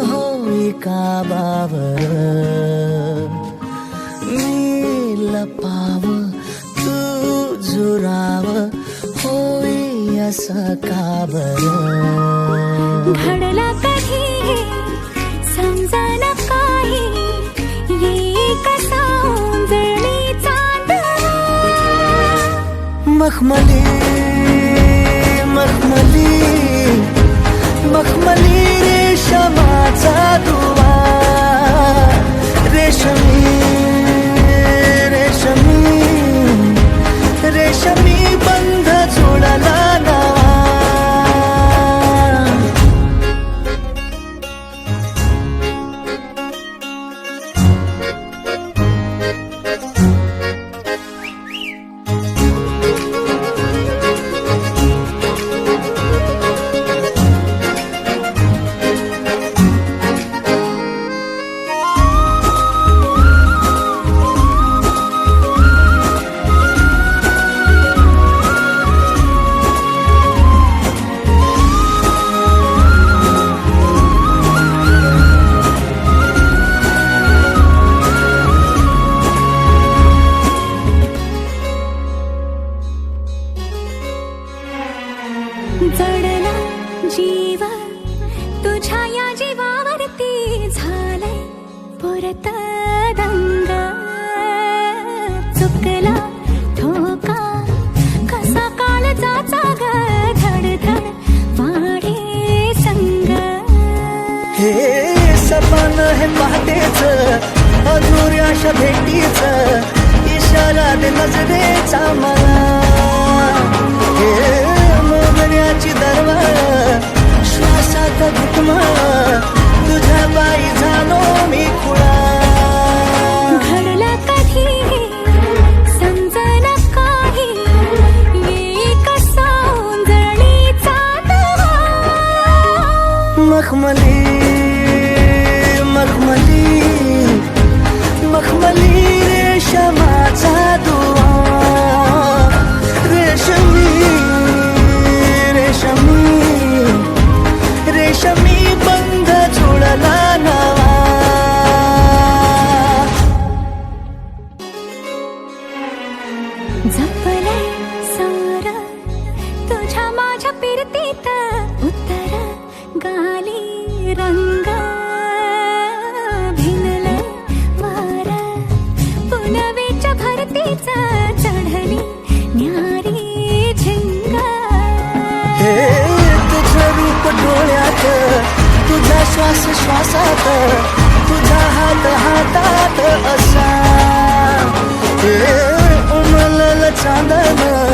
होई का बावर मी लपाव तू झुराव होई असं का बरं घडला कधी समजना काही ये कसा उंजळी चांदणा मखमली मखमली मखमली रेशमाचा दुवा रेशमी रेशमी रेशमी बंध जुळला नावा जडला जीव तुझ्या या जीवावरती झालंय परत दंग चुकला ठोका कसा काळजाचा ग धडधड वाढे संग हे सपन हे पहाटेच अधुऱ्याशा भेटीच इशारा दे नजरेचा मला हे मोगऱ्याची दरवाळ श्वासात घुटमळ तुझ्या बाई झालो मी खुळा घडला कधी समजना काही ये कसा उंजळीचा दवा मखमली मखमली मखमली रेशमाचा दुवा रेशमी रेशमी रेशमी बंध जुळला नावा जपलंय सार तुझ्या माझ्या पिरतीत उत्तर गाली रंग भिनलंय वार पुनवेच्या भरतीच चढली न्यारी झिंग हे तुझं रूप डोळ्यात तुझा श्वास श्वासात तुझा हात हातात असा हे उमलल चांदण